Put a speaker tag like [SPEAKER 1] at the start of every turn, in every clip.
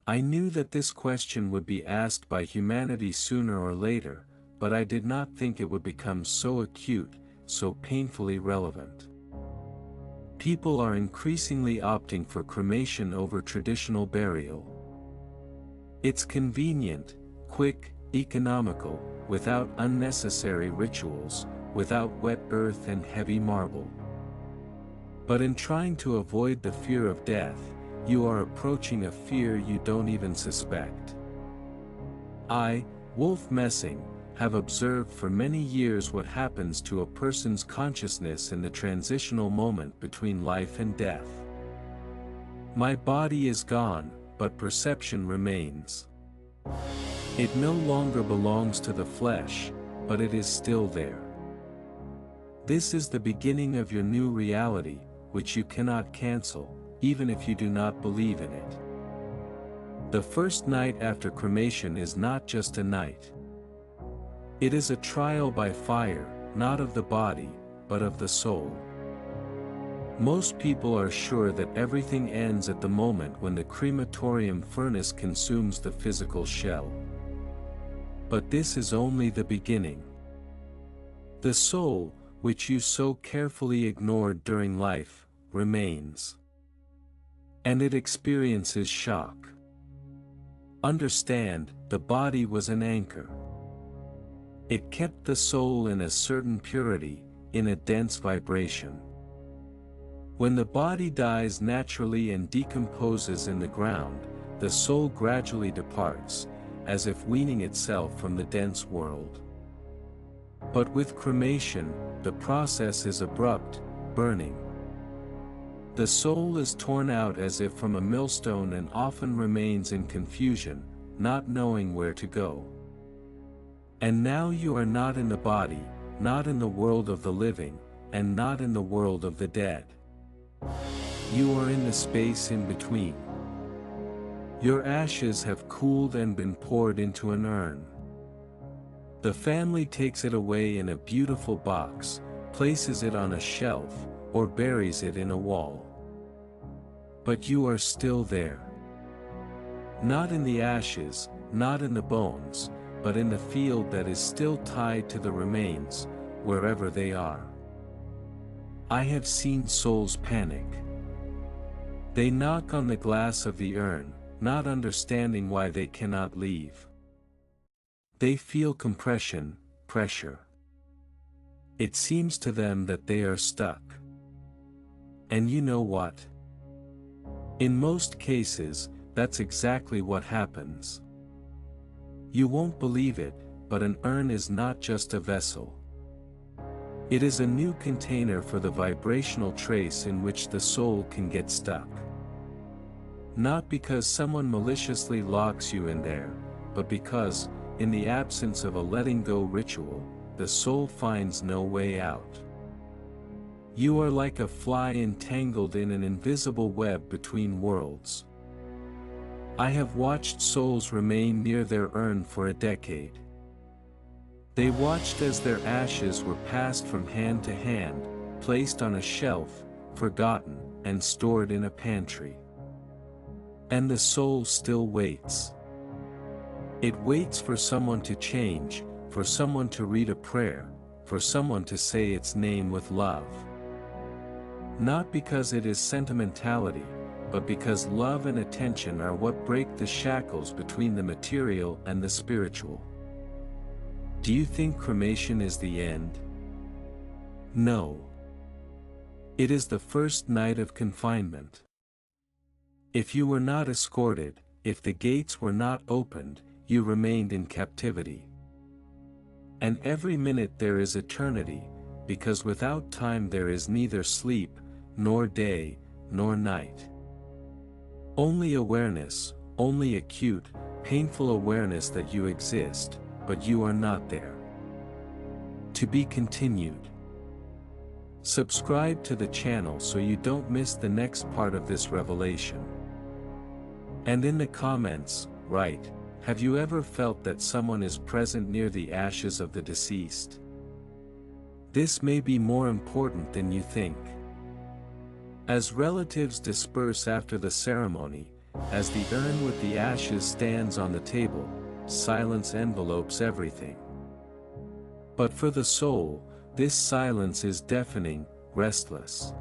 [SPEAKER 1] I knew that this question would be asked by humanity sooner or later, but I did not think it would become so acute, so painfully relevant. People are increasingly opting for cremation over traditional burial. It's convenient, quick, economical, without unnecessary rituals, without wet earth and heavy marble. But in trying to avoid the fear of death, you are approaching a fear you don't even suspect. I, Wolf Messing, have observed for many years what happens to a person's consciousness in the transitional moment between life and death. My body is gone, but perception remains. It no longer belongs to the flesh, but it is still there. This is the beginning of your new reality, which you cannot cancel, even if you do not believe in it. The first night after cremation is not just a night. It is a trial by fire, not of the body, but of the soul. Most people are sure that everything ends at the moment when the crematorium furnace consumes the physical shell. But this is only the beginning. The soul, which you so carefully ignored during life, remains. And it experiences shock. Understand, the body was an anchor. It kept the soul in a certain purity, in a dense vibration. When the body dies naturally and decomposes in the ground, the soul gradually departs, as if weaning itself from the dense world. But with cremation, the process is abrupt, burning. The soul is torn out as if from a millstone and often remains in confusion, not knowing where to go. And now you are not in the body, not in the world of the living, and not in the world of the dead. You are in the space in between. Your ashes have cooled and been poured into an urn. The family takes it away in a beautiful box, places it on a shelf, or buries it in a wall. But you are still there. Not in the ashes, not in the bones, but in the field that is still tied to the remains, wherever they are. I have seen souls panic. They knock on the glass of the urn, not understanding why they cannot leave. They feel compression, pressure. It seems to them that they are stuck. And you know what? In most cases, that's exactly what happens. You won't believe it, but an urn is not just a vessel. It is a new container for the vibrational trace in which the soul can get stuck. Not because someone maliciously locks you in there, but because, in the absence of a letting go ritual, the soul finds no way out. You are like a fly entangled in an invisible web between worlds. I have watched souls remain near their urn for a decade. They watched as their ashes were passed from hand to hand, placed on a shelf, forgotten, and stored in a pantry. And the soul still waits. It waits for someone to change, for someone to read a prayer, for someone to say its name with love. Not because it is sentimentality, but because love and attention are what break the shackles between the material and the spiritual. Do you think cremation is the end? No. It is the first night of confinement. If you were not escorted, if the gates were not opened, you remained in captivity. And every minute there is eternity, because without time there is neither sleep, nor day, nor night. Only awareness, only acute, painful awareness that you exist, but you are not there. To be continued. Subscribe to the channel so you don't miss the next part of this revelation. And in the comments, write, have you ever felt that someone is present near the ashes of the deceased? This may be more important than you think. As relatives disperse after the ceremony, as the urn with the ashes stands on the table, silence envelopes everything. But for the soul, this silence is deafening, restless.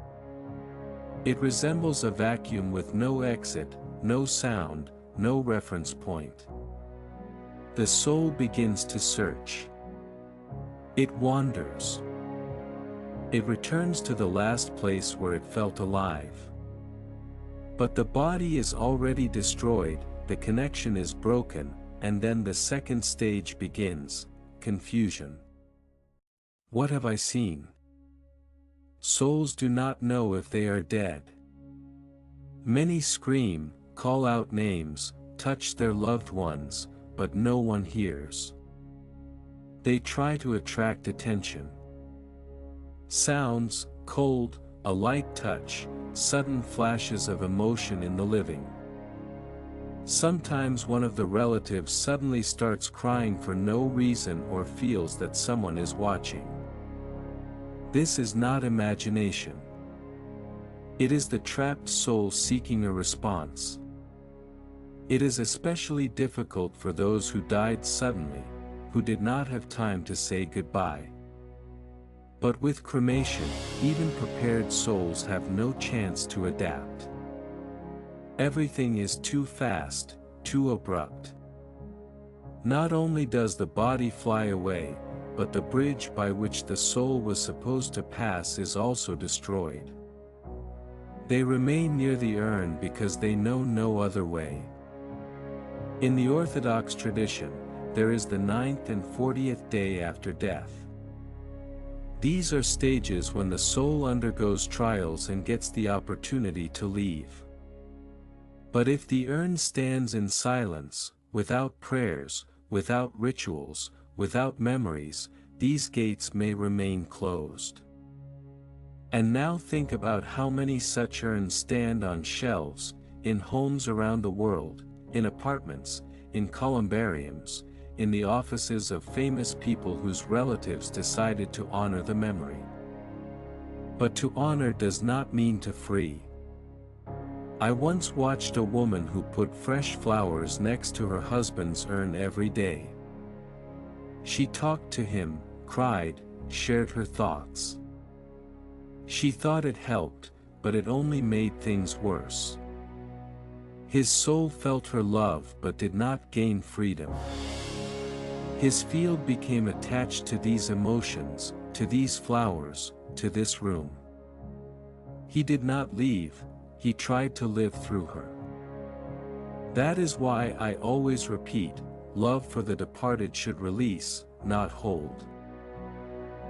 [SPEAKER 1] It resembles a vacuum with no exit, no sound, no reference point. The soul begins to search. It wanders. It returns to the last place where it felt alive. But the body is already destroyed, the connection is broken, and then the second stage begins: confusion. What have I seen? Souls do not know if they are dead. Many scream, call out names, touch their loved ones, but no one hears. They try to attract attention. Sounds, cold, a light touch, sudden flashes of emotion in the living. Sometimes one of the relatives suddenly starts crying for no reason or feels that someone is watching. This is not imagination. It is the trapped soul seeking a response. It is especially difficult for those who died suddenly, who did not have time to say goodbye. But with cremation, even prepared souls have no chance to adapt. Everything is too fast, too abrupt. Not only does the body fly away, but the bridge by which the soul was supposed to pass is also destroyed. They remain near the urn because they know no other way. In the Orthodox tradition, there is the 9th and 40th day after death. These are stages when the soul undergoes trials and gets the opportunity to leave. But if the urn stands in silence, without prayers, without rituals, without memories, these gates may remain closed. And now think about how many such urns stand on shelves, in homes around the world, in apartments, in columbariums, in the offices of famous people whose relatives decided to honor the memory. But to honor does not mean to free. I once watched a woman who put fresh flowers next to her husband's urn every day. She talked to him, cried, shared her thoughts. She thought it helped, but it only made things worse. His soul felt her love but did not gain freedom. His field became attached to these emotions, to these flowers, to this room. He did not leave, he tried to live through her. That is why I always repeat, love for the departed should release, not hold.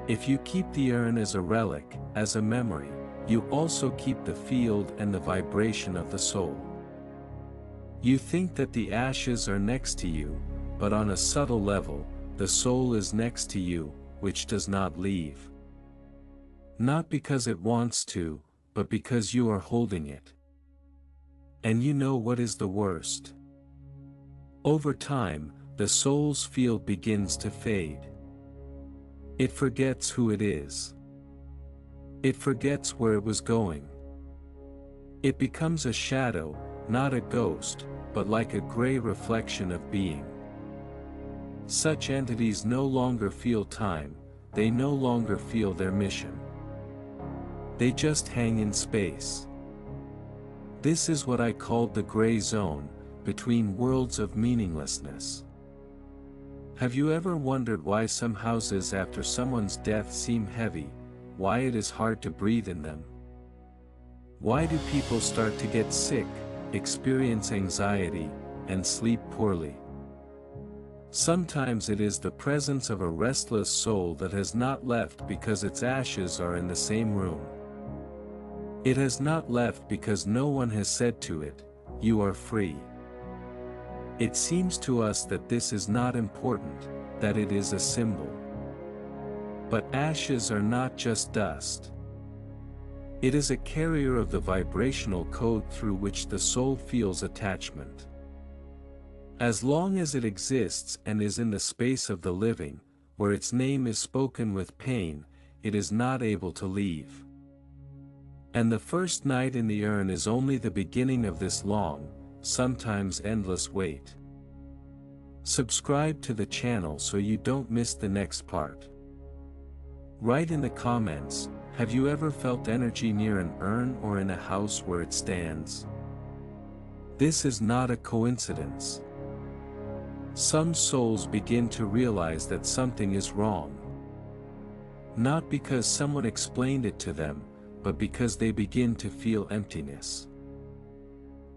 [SPEAKER 1] If you keep the urn as a relic, as a memory, you also keep the field and the vibration of the soul. You think that the ashes are next to you, but on a subtle level, the soul is next to you, which does not leave. Not because it wants to, but because you are holding it. And you know what is the worst? Over time, the soul's field begins to fade. It forgets who it is. It forgets where it was going. It becomes a shadow, not a ghost, but like a gray reflection of being. Such entities no longer feel time, they no longer feel their mission. They just hang in space. This is what I called the gray zone, between worlds of meaninglessness. Have you ever wondered why some houses after someone's death seem heavy, why it is hard to breathe in them? Why do people start to get sick, experience anxiety, and sleep poorly? Sometimes it is the presence of a restless soul that has not left because its ashes are in the same room. It has not left because no one has said to it, "You are free." It seems to us that this is not important, that it is a symbol. But ashes are not just dust. It is a carrier of the vibrational code through which the soul feels attachment. As long as it exists and is in the space of the living, where its name is spoken with pain, it is not able to leave. And the first night in the urn is only the beginning of this long, sometimes endless wait. Subscribe to the channel so you don't miss the next part. Write in the comments, have you ever felt energy near an urn or in a house where it stands? This is not a coincidence. Some souls begin to realize that something is wrong. Not because someone explained it to them, but because they begin to feel emptiness.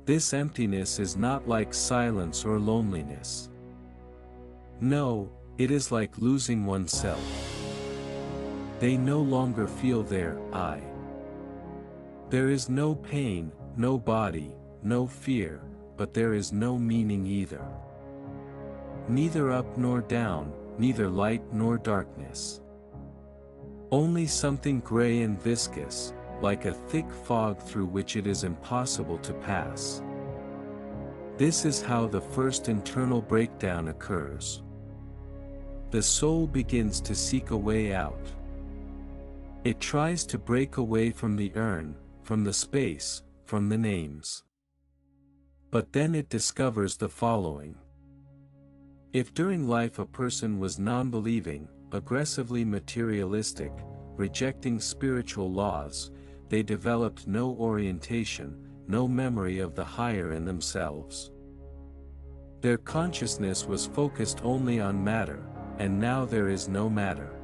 [SPEAKER 1] This emptiness is not like silence or loneliness. No, it is like losing oneself. They no longer feel their I. There is no pain, no body, no fear, but there is no meaning either. Neither up nor down, neither light nor darkness. Only something gray and viscous, like a thick fog through which it is impossible to pass. This is how the first internal breakdown occurs. The soul begins to seek a way out. It tries to break away from the urn, from the space, from the names. But then it discovers the following. If during life a person was non-believing, aggressively materialistic, rejecting spiritual laws, they developed no orientation, no memory of the higher in themselves. Their consciousness was focused only on matter, and now there is no matter.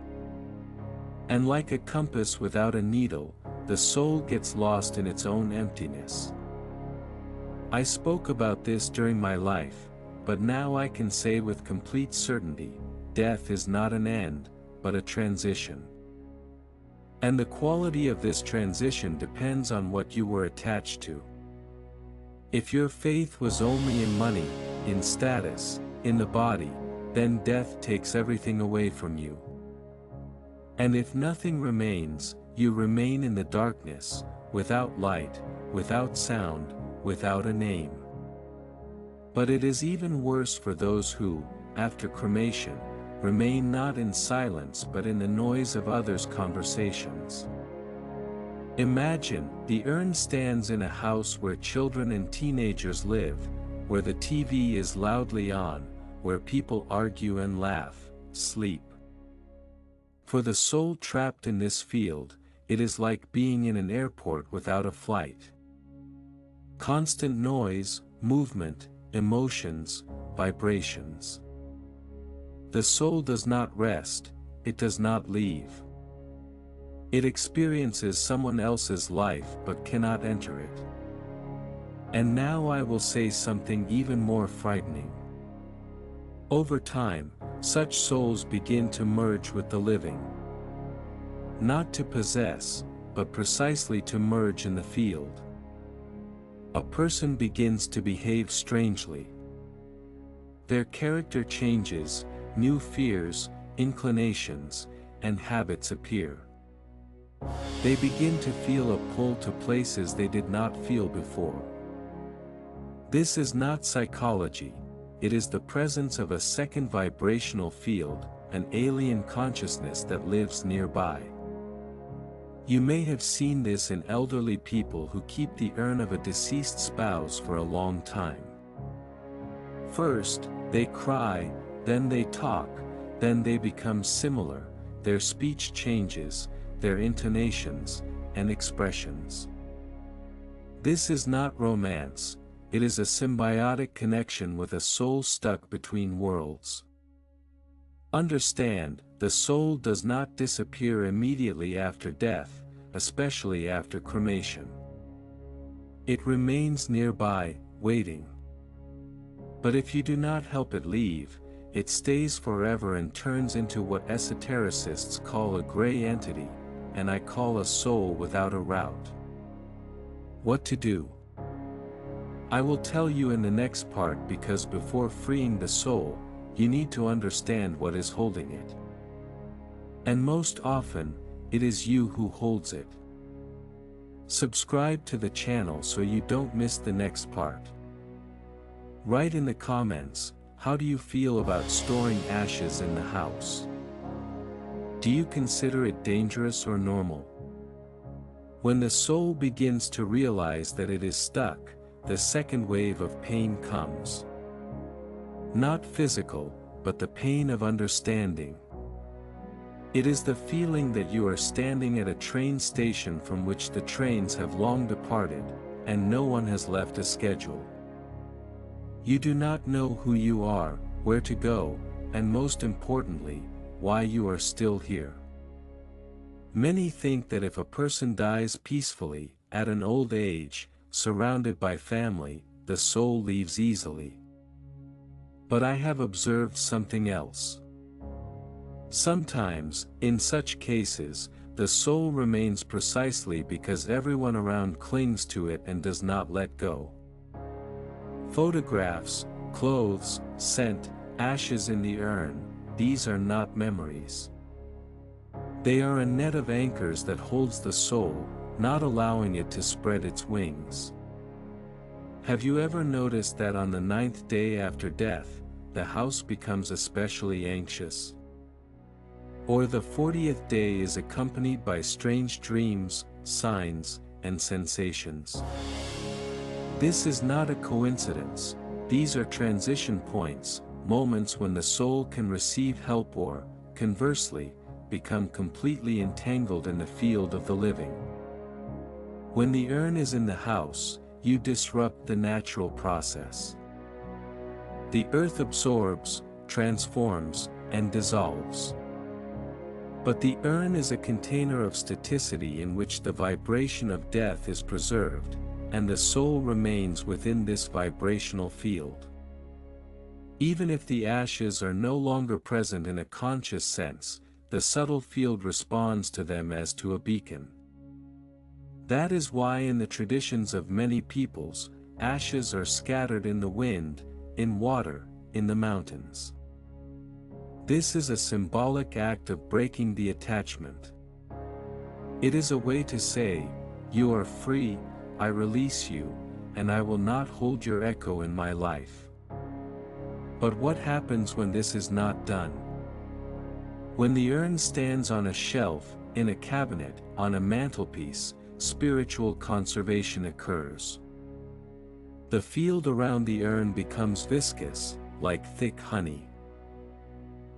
[SPEAKER 1] And like a compass without a needle, the soul gets lost in its own emptiness. I spoke about this during my life, but now I can say with complete certainty, death is not an end, but a transition. And the quality of this transition depends on what you were attached to. If your faith was only in money, in status, in the body, then death takes everything away from you. And if nothing remains, you remain in the darkness, without light, without sound, without a name. But it is even worse for those who, after cremation, remain not in silence but in the noise of others' conversations. Imagine, the urn stands in a house where children and teenagers live, where the TV is loudly on, where people argue and laugh, sleep. For the soul trapped in this field, it is like being in an airport without a flight. Constant noise, movement, emotions, vibrations. The soul does not rest, it does not leave. It experiences someone else's life but cannot enter it. And now I will say something even more frightening. Over time, such souls begin to merge with the living. Not to possess, but precisely to merge in the field. A person begins to behave strangely. Their character changes, new fears, inclinations, and habits appear. They begin to feel a pull to places they did not feel before. This is not psychology. It is the presence of a second vibrational field, an alien consciousness that lives nearby. You may have seen this in elderly people who keep the urn of a deceased spouse for a long time. First, they cry, then they talk, then they become similar, their speech changes, their intonations, and expressions. This is not romance. It is a symbiotic connection with a soul stuck between worlds. Understand, the soul does not disappear immediately after death, especially after cremation. It remains nearby, waiting. But if you do not help it leave, it stays forever and turns into what esotericists call a gray entity, and I call a soul without a route. What to do? I will tell you in the next part, because before freeing the soul, you need to understand what is holding it. And most often, it is you who holds it. Subscribe to the channel so you don't miss the next part. Write in the comments, how do you feel about storing ashes in the house? Do you consider it dangerous or normal? When the soul begins to realize that it is stuck, the second wave of pain comes. Not physical, but the pain of understanding. It is the feeling that you are standing at a train station from which the trains have long departed, and no one has left a schedule. You do not know who you are, where to go, and most importantly, why you are still here. Many think that if a person dies peacefully, at an old age, surrounded by family, the soul leaves easily. But I have observed something else. Sometimes, in such cases, the soul remains precisely because everyone around clings to it and does not let go. Photographs, clothes, scent, ashes in the urn, these are not memories. They are a net of anchors that holds the soul, not allowing it to spread its wings. Have you ever noticed that on the 9th day after death, the house becomes especially anxious? Or the 40th day is accompanied by strange dreams, signs, and sensations. This is not a coincidence, these are transition points, moments when the soul can receive help or, conversely, become completely entangled in the field of the living. When the urn is in the house, you disrupt the natural process. The earth absorbs, transforms, and dissolves. But the urn is a container of staticity in which the vibration of death is preserved, and the soul remains within this vibrational field. Even if the ashes are no longer present in a conscious sense, the subtle field responds to them as to a beacon. That is why in the traditions of many peoples, ashes are scattered in the wind, in water, in the mountains. This is a symbolic act of breaking the attachment. It is a way to say, "You are free, I release you, and I will not hold your echo in my life." But what happens when this is not done? When the urn stands on a shelf, in a cabinet, on a mantelpiece, spiritual conservation occurs. The field around the urn becomes viscous, like thick honey.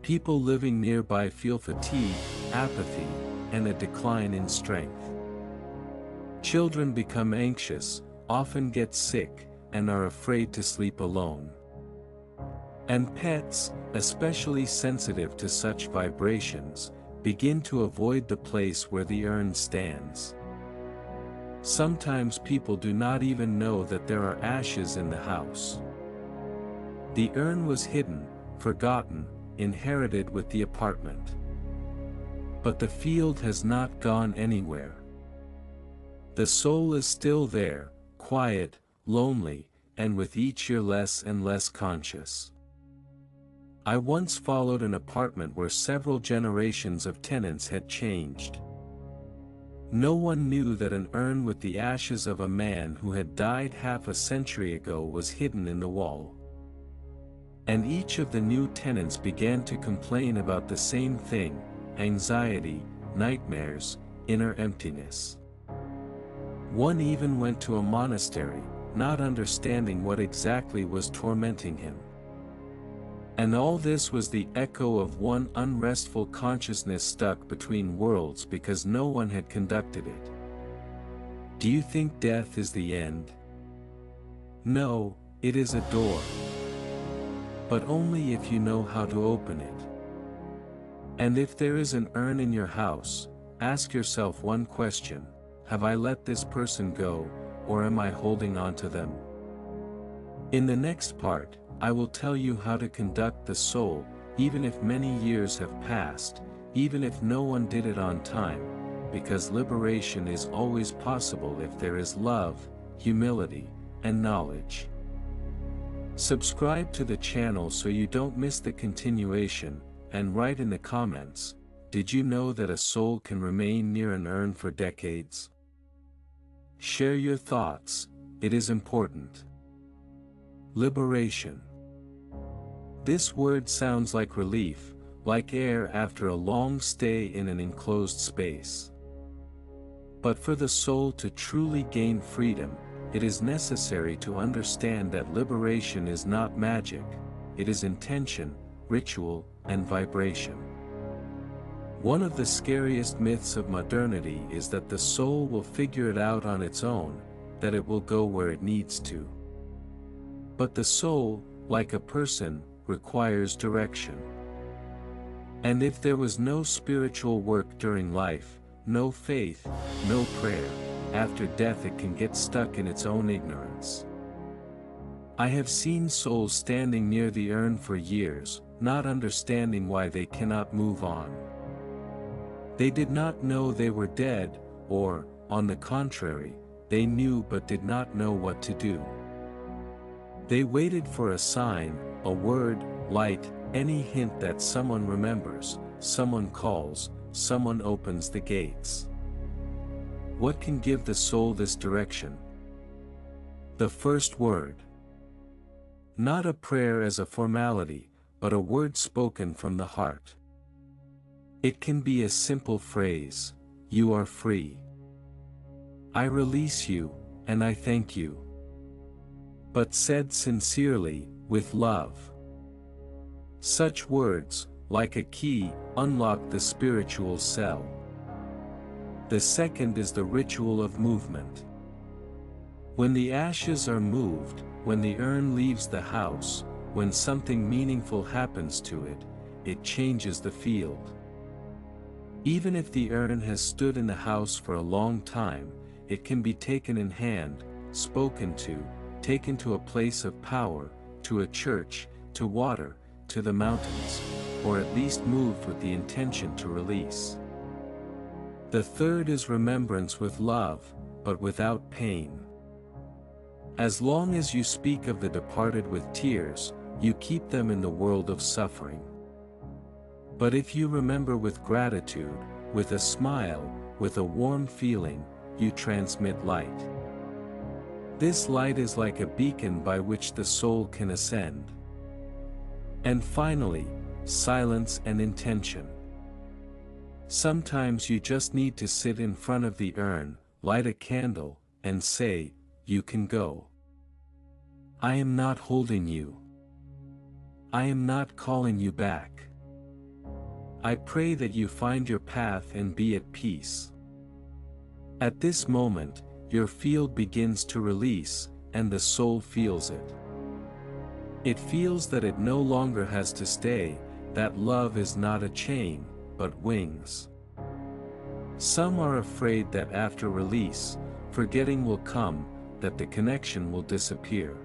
[SPEAKER 1] People living nearby feel fatigue, apathy, and a decline in strength. Children become anxious, often get sick, and are afraid to sleep alone. And pets, especially sensitive to such vibrations, begin to avoid the place where the urn stands. Sometimes people do not even know that there are ashes in the house. The urn was hidden, forgotten, inherited with the apartment. But the field has not gone anywhere. The soul is still there, quiet, lonely, and with each year less and less conscious. I once followed an apartment where several generations of tenants had changed. No one knew that an urn with the ashes of a man who had died half a century ago was hidden in the wall. And each of the new tenants began to complain about the same thing: anxiety, nightmares, inner emptiness. One even went to a monastery, not understanding what exactly was tormenting him. And all this was the echo of one unrestful consciousness stuck between worlds because no one had conducted it. Do you think death is the end? No, it is a door. But only if you know how to open it. And if there is an urn in your house, ask yourself one question: have I let this person go, or am I holding on to them? In the next part, I will tell you how to conduct the soul, even if many years have passed, even if no one did it on time, because liberation is always possible if there is love, humility, and knowledge. Subscribe to the channel so you don't miss the continuation, and write in the comments, did you know that a soul can remain near an urn for decades? Share your thoughts, it is important. Liberation. This word sounds like relief, like air after a long stay in an enclosed space. But for the soul to truly gain freedom, it is necessary to understand that liberation is not magic, it is intention, ritual, and vibration. One of the scariest myths of modernity is that the soul will figure it out on its own, that it will go where it needs to. But the soul, like a person, requires direction. And if there was no spiritual work during life, no faith, no prayer, after death it can get stuck in its own ignorance. I have seen souls standing near the urn for years, not understanding why they cannot move on. They did not know they were dead, or, on the contrary, they knew but did not know what to do. They waited for a sign, a word, light, any hint that someone remembers, someone calls, someone opens the gates. What can give the soul this direction? The first word. Not a prayer as a formality, but a word spoken from the heart. It can be a simple phrase, "You are free. I release you, and I thank you." But said sincerely, with love. Such words, like a key, unlock the spiritual cell. The second is the ritual of movement. When the ashes are moved, when the urn leaves the house, when something meaningful happens to it, it changes the field. Even if the urn has stood in the house for a long time, it can be taken in hand, spoken to, taken to a place of power, to a church, to water, to the mountains, or at least moved with the intention to release. The third is remembrance with love, but without pain. As long as you speak of the departed with tears, you keep them in the world of suffering. But if you remember with gratitude, with a smile, with a warm feeling, you transmit light. This light is like a beacon by which the soul can ascend. And finally, silence and intention. Sometimes you just need to sit in front of the urn, light a candle, and say, "You can go. I am not holding you. I am not calling you back. I pray that you find your path and be at peace." At this moment, your field begins to release, and the soul feels it. It feels that it no longer has to stay, that love is not a chain, but wings. Some are afraid that after release, forgetting will come, that the connection will disappear.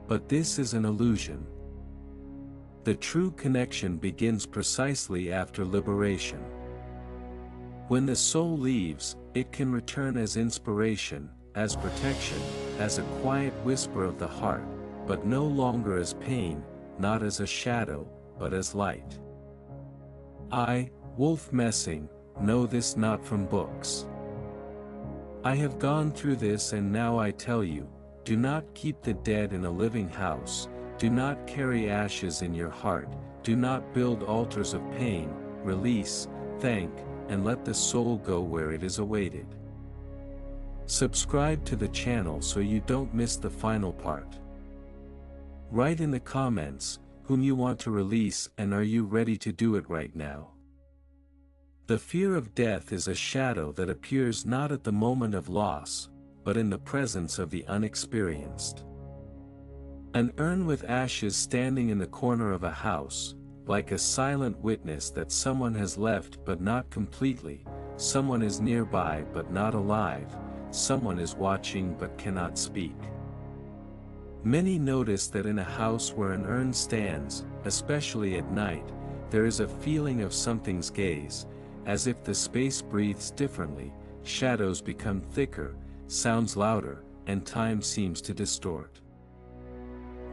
[SPEAKER 1] But this is an illusion. The true connection begins precisely after liberation. When the soul leaves, it can return as inspiration, as protection, as a quiet whisper of the heart, but no longer as pain, not as a shadow, but as light. I, Wolf Messing, know this not from books. I have gone through this, and now I tell you, do not keep the dead in a living house, do not carry ashes in your heart, do not build altars of pain, release, thank, and let the soul go where it is awaited. Subscribe to the channel so you don't miss the final part. Write in the comments, whom you want to release, and are you ready to do it right now? The fear of death is a shadow that appears not at the moment of loss, but in the presence of the unexperienced. An urn with ashes standing in the corner of a house, like a silent witness that someone has left but not completely, someone is nearby but not alive, someone is watching but cannot speak. Many notice that in a house where an urn stands, especially at night, there is a feeling of something's gaze, as if the space breathes differently, shadows become thicker, sounds louder, and time seems to distort.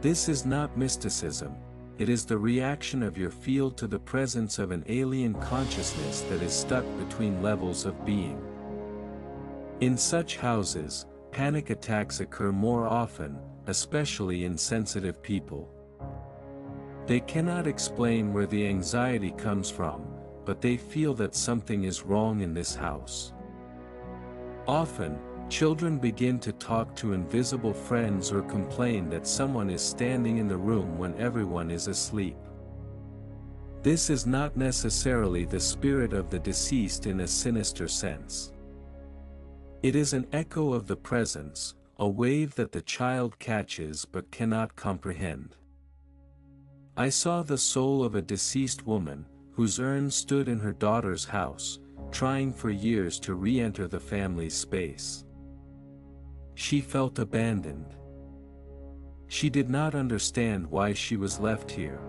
[SPEAKER 1] This is not mysticism, it is the reaction of your field to the presence of an alien consciousness that is stuck between levels of being. In such houses, panic attacks occur more often, especially in sensitive people. They cannot explain where the anxiety comes from, but they feel that something is wrong in this house. Often, Children begin to talk to invisible friends or complain that someone is standing in the room when everyone is asleep. This is not necessarily the spirit of the deceased in a sinister sense. It is an echo of the presence, a wave that the child catches but cannot comprehend. I saw the soul of a deceased woman, whose urn stood in her daughter's house, trying for years to re-enter the family's space. She felt abandoned. She did not understand why she was left here.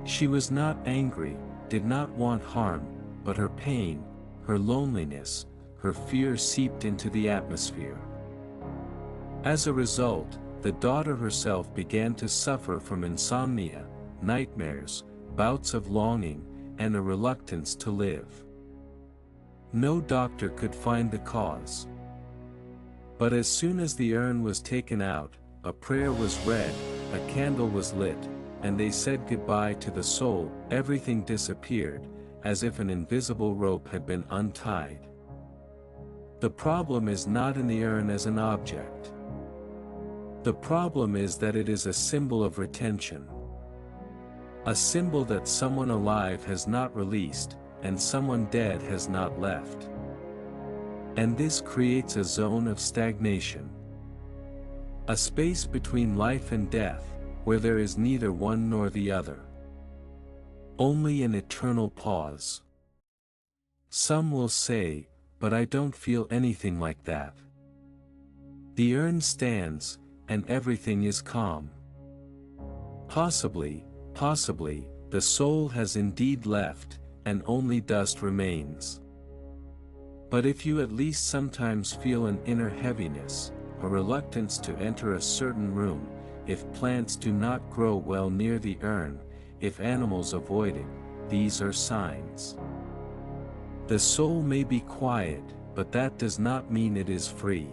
[SPEAKER 1] She was not angry, did not want harm, but her pain, her loneliness, her fear seeped into the atmosphere. As a result, the daughter herself began to suffer from insomnia, nightmares, bouts of longing, and a reluctance to live. No doctor could find the cause. But as soon as the urn was taken out, a prayer was read, a candle was lit, and they said goodbye to the soul. Everything disappeared, as if an invisible rope had been untied. The problem is not in the urn as an object. The problem is that it is a symbol of retention. A symbol that someone alive has not released, and someone dead has not left. And this creates a zone of stagnation. A space between life and death, where there is neither one nor the other. Only an eternal pause. Some will say, but I don't feel anything like that. The urn stands, and everything is calm. Possibly, the soul has indeed left, and only dust remains. But if you at least sometimes feel an inner heaviness, a reluctance to enter a certain room, if plants do not grow well near the urn, if animals avoid it, these are signs. The soul may be quiet, but that does not mean it is free.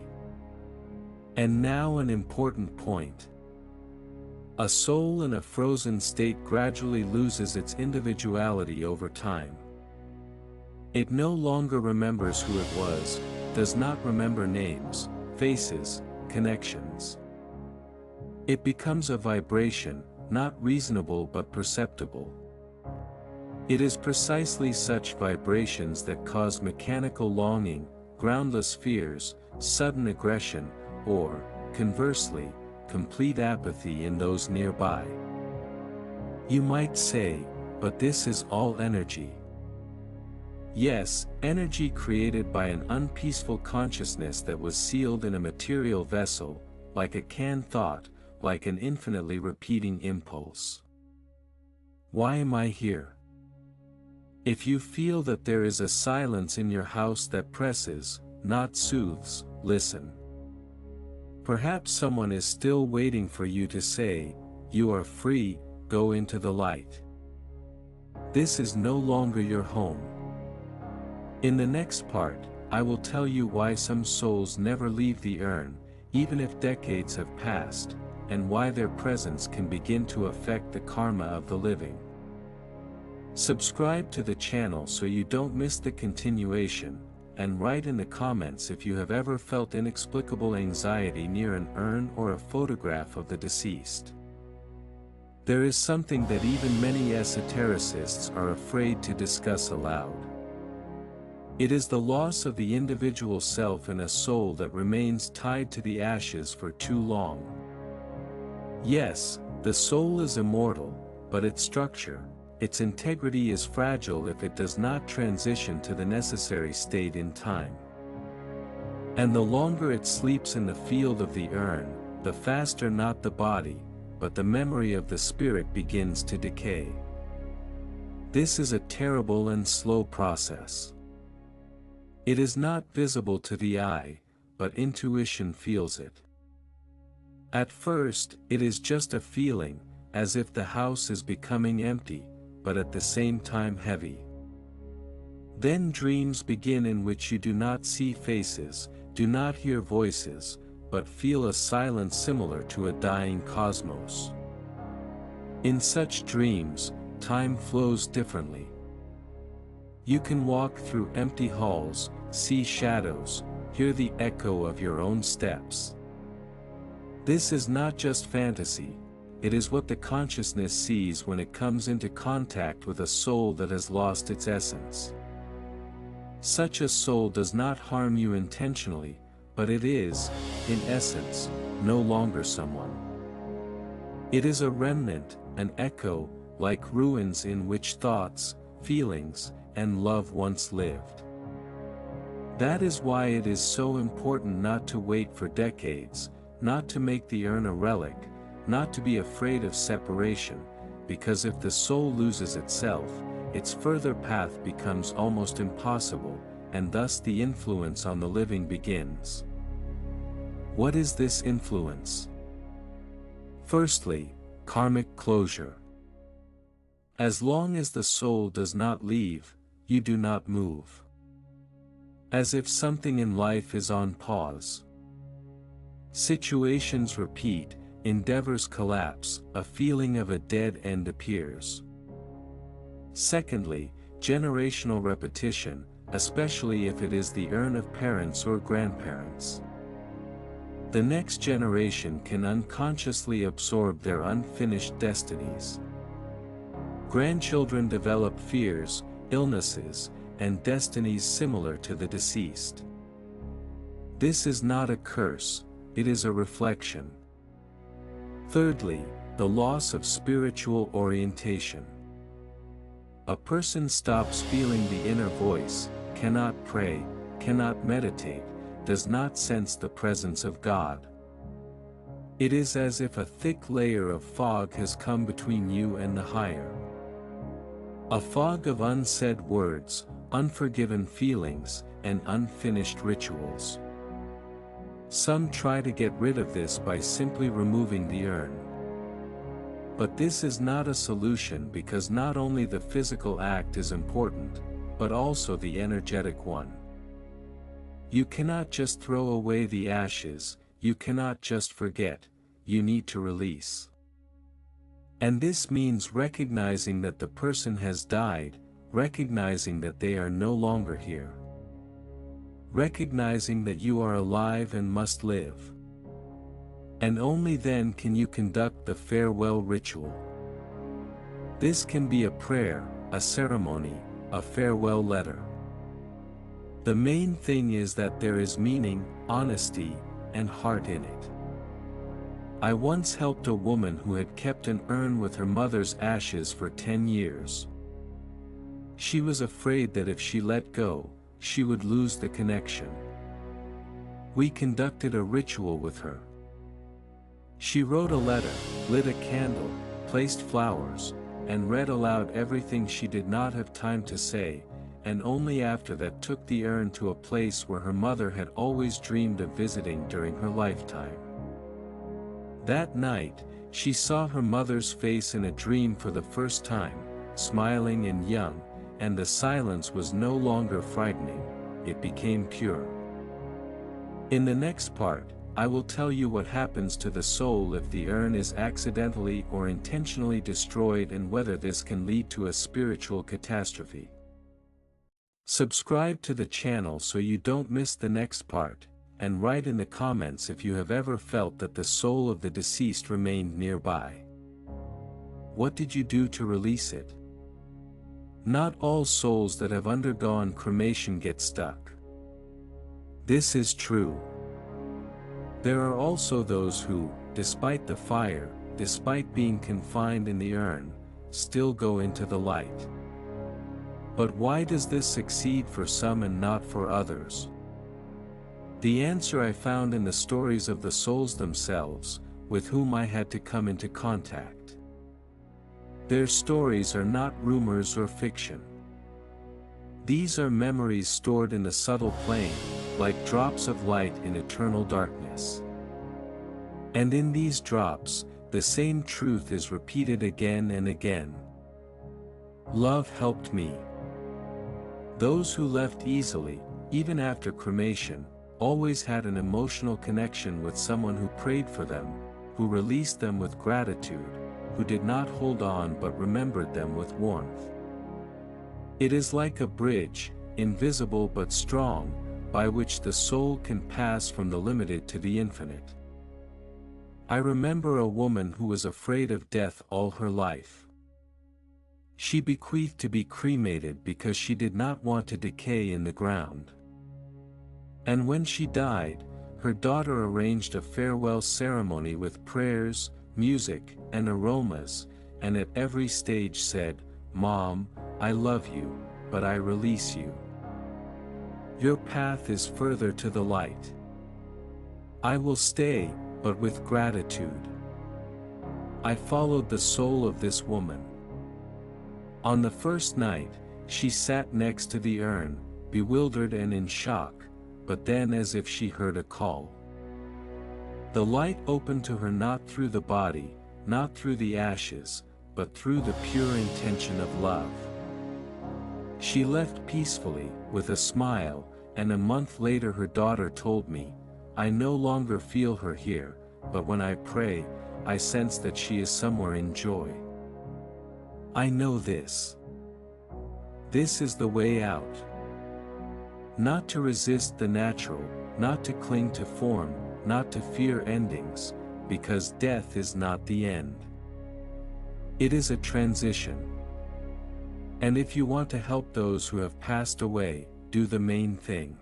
[SPEAKER 1] And now an important point. A soul in a frozen state gradually loses its individuality over time. It no longer remembers who it was, does not remember names, faces, connections. It becomes a vibration, not reasonable but perceptible. It is precisely such vibrations that cause mechanical longing, groundless fears, sudden aggression, or, conversely, complete apathy in those nearby. You might say, but this is all energy. Yes, energy created by an unpeaceful consciousness that was sealed in a material vessel, like a canned thought, like an infinitely repeating impulse. Why am I here? If you feel that there is a silence in your house that presses, not soothes, listen. Perhaps someone is still waiting for you to say, "You are free, go into the light." This is no longer your home. In the next part, I will tell you why some souls never leave the urn, even if decades have passed, and why their presence can begin to affect the karma of the living. Subscribe to the channel so you don't miss the continuation, and write in the comments if you have ever felt inexplicable anxiety near an urn or a photograph of the deceased. There is something that even many esotericists are afraid to discuss aloud. It is the loss of the individual self in a soul that remains tied to the ashes for too long. Yes, the soul is immortal, but its structure, its integrity is fragile if it does not transition to the necessary state in time. And the longer it sleeps in the field of the urn, the faster not the body, but the memory of the spirit begins to decay. This is a terrible and slow process. It is not visible to the eye, but intuition feels it. At first, it is just a feeling, as if the house is becoming empty, but at the same time heavy. Then dreams begin in which you do not see faces, do not hear voices, but feel a silence similar to a dying cosmos. In such dreams, time flows differently. You can walk through empty halls, see shadows, hear the echo of your own steps. This is not just fantasy, it is what the consciousness sees when it comes into contact with a soul that has lost its essence. Such a soul does not harm you intentionally, but it is, in essence, no longer someone. It is a remnant, an echo, like ruins in which thoughts, feelings, and love once lived. That is why it is so important not to wait for decades, not to make the urn a relic, not to be afraid of separation, because if the soul loses itself, its further path becomes almost impossible, and thus the influence on the living begins. What is this influence? Firstly, karmic closure. As long as the soul does not leave, you do not move. As if something in life is on pause. Situations repeat, endeavors collapse, a feeling of a dead end appears. Secondly, generational repetition, especially if it is the urn of parents or grandparents. The next generation can unconsciously absorb their unfinished destinies. Grandchildren develop fears, illnesses, and destinies similar to the deceased. This is not a curse, it is a reflection. Thirdly, the loss of spiritual orientation. A person stops feeling the inner voice, cannot pray, cannot meditate, does not sense the presence of God. It is as if a thick layer of fog has come between you and the higher. A fog of unsaid words, unforgiven feelings, and unfinished rituals. Some try to get rid of this by simply removing the urn. But this is not a solution because not only the physical act is important, but also the energetic one. You cannot just throw away the ashes, you cannot just forget, you need to release. And this means recognizing that the person has died, recognizing that they are no longer here. Recognizing that you are alive and must live. And only then can you conduct the farewell ritual. This can be a prayer, a ceremony, a farewell letter. The main thing is that there is meaning, honesty, and heart in it. I once helped a woman who had kept an urn with her mother's ashes for 10 years. She was afraid that if she let go, she would lose the connection. We conducted a ritual with her. She wrote a letter, lit a candle, placed flowers, and read aloud everything she did not have time to say, and only after that took the urn to a place where her mother had always dreamed of visiting during her lifetime. That night, she saw her mother's face in a dream for the first time, smiling and young, and the silence was no longer frightening, it became pure. In the next part, I will tell you what happens to the soul if the urn is accidentally or intentionally destroyed and whether this can lead to a spiritual catastrophe. Subscribe to the channel so you don't miss the next part, and write in the comments if you have ever felt that the soul of the deceased remained nearby. What did you do to release it? Not all souls that have undergone cremation get stuck. This is true. There are also those who, despite the fire, despite being confined in the urn, still go into the light. But why does this succeed for some and not for others? The answer I found in the stories of the souls themselves, with whom I had to come into contact. Their stories are not rumors or fiction. These are memories stored in the subtle plane, like drops of light in eternal darkness. And in these drops, the same truth is repeated again and again. Love helped me. Those who left easily, even after cremation, always had an emotional connection with someone who prayed for them, who released them with gratitude, who did not hold on but remembered them with warmth. It is like a bridge, invisible but strong, by which the soul can pass from the limited to the infinite. I remember a woman who was afraid of death all her life. She bequeathed to be cremated because she did not want to decay in the ground. And when she died, her daughter arranged a farewell ceremony with prayers, music, and aromas, and at every stage said, "Mom, I love you, but I release you. Your path is further to the light. I will stay, but with gratitude." I followed the soul of this woman. On the first night, she sat next to the urn, bewildered and in shock, but then as if she heard a call. The light opened to her not through the body, not through the ashes, but through the pure intention of love. She left peacefully, with a smile, and a month later her daughter told me, "I no longer feel her here, but when I pray, I sense that she is somewhere in joy. I know this. This is the way out. Not to resist the natural, not to cling to form, not to fear endings, because death is not the end. It is a transition. And if you want to help those who have passed away, do the main thing.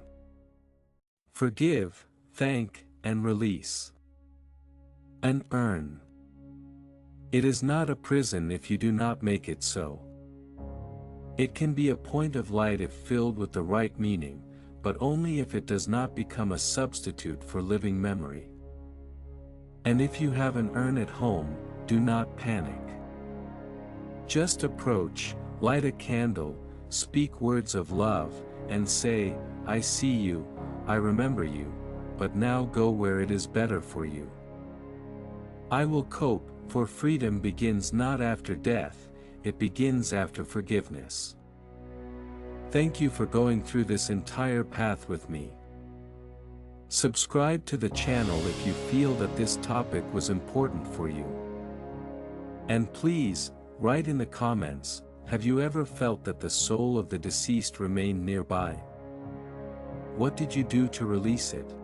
[SPEAKER 1] Forgive, thank, and release. An urn. It is not a prison if you do not make it so. It can be a point of light if filled with the right meaning, but only if it does not become a substitute for living memory. And if you have an urn at home, do not panic. Just approach, light a candle, speak words of love, and say, "I see you, I remember you, but now go where it is better for you. I will cope, for freedom begins not after death, it begins after forgiveness." Thank you for going through this entire path with me. Subscribe to the channel if you feel that this topic was important for you. And please, write in the comments, have you ever felt that the soul of the deceased remained nearby? What did you do to release it?